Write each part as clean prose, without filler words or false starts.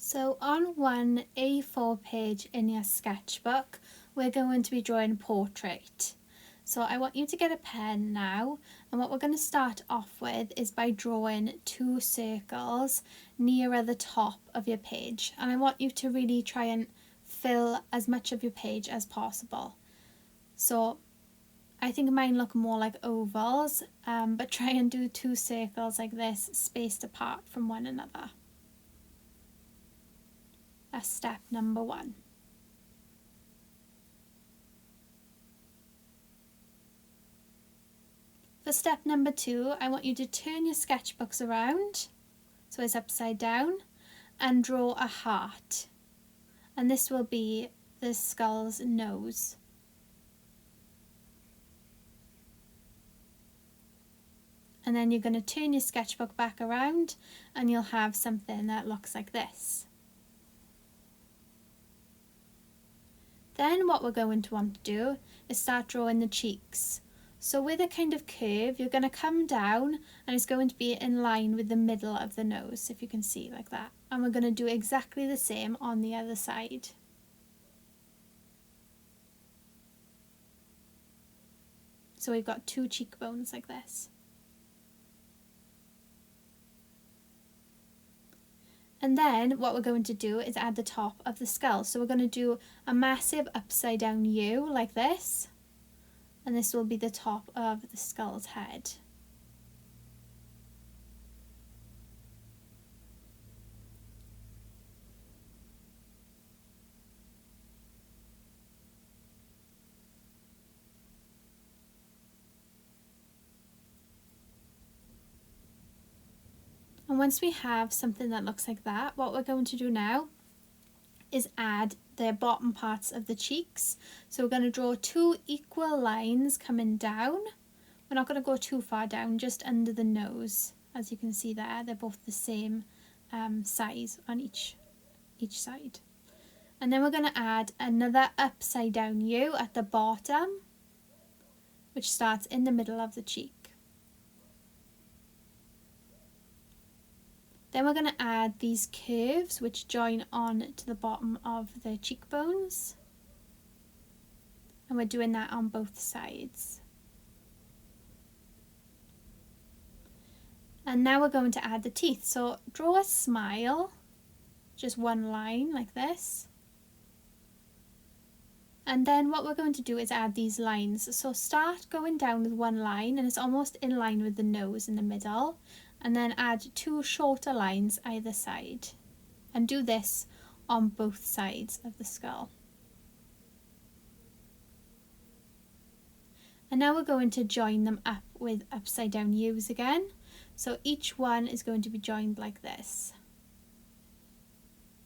So on one A4 page in your sketchbook, we're going to be drawing a portrait. So I want you to get a pen now, and what we're going to start off with is by drawing two circles nearer the top of your page. And I want you to really try and fill as much of your page as possible. So I think mine look more like ovals, but try and do two circles like this, spaced apart from one another. That's step number one. For step number two, I want you to turn your sketchbooks around, so it's upside down, and draw a heart. And this will be the skull's nose. And then you're going to turn your sketchbook back around and you'll have something that looks like this. Then what we're going to want to do is start drawing the cheeks. So with a kind of curve, you're going to come down and it's going to be in line with the middle of the nose, if you can see, like that. And we're going to do exactly the same on the other side. So we've got two cheekbones like this. And then what we're going to do is add the top of the skull. So we're going to do a massive upside down U like this. And this will be the top of the skull's head. And once we have something that looks like that, what we're going to do now is add the bottom parts of the cheeks. So we're going to draw two equal lines coming down. We're not going to go too far down, just under the nose. As you can see there, they're both the same size on each side. And then we're going to add another upside down U at the bottom, which starts in the middle of the cheek. Then we're going to add these curves which join on to the bottom of the cheekbones. And we're doing that on both sides. And now we're going to add the teeth. So draw a smile, just one line like this. And then what we're going to do is add these lines. So start going down with one line and it's almost in line with the nose in the middle. And then add two shorter lines either side. And do this on both sides of the skull. And now we're going to join them up with upside down U's again. So each one is going to be joined like this.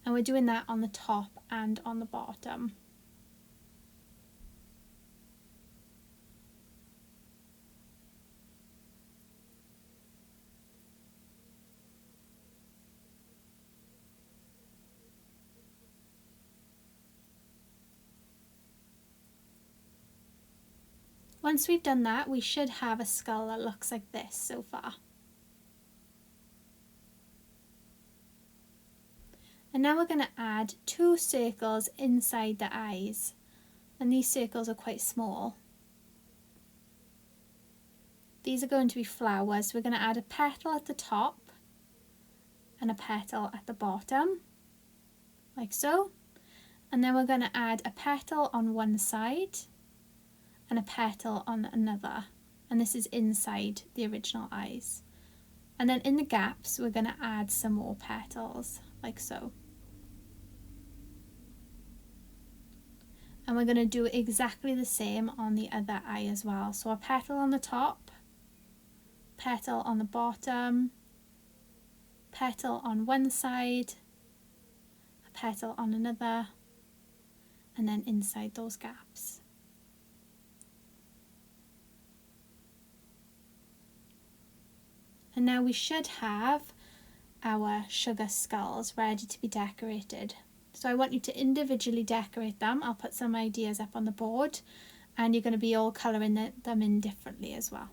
And we're doing that on the top and on the bottom. Once we've done that, we should have a skull that looks like this so far. And now we're going to add two circles inside the eyes. And these circles are quite small. These are going to be flowers. We're going to add a petal at the top and a petal at the bottom, like so. And then we're going to add a petal on one side and a petal on another, and this is inside the original eyes. And then in the gaps we're going to add some more petals like so. And we're going to do exactly the same on the other eye as well. So a petal on the top, petal on the bottom, petal on one side, a petal on another, and then inside those gaps. And now we should have our sugar skulls ready to be decorated. So I want you to individually decorate them. I'll put some ideas up on the board and you're going to be all colouring them in differently as well.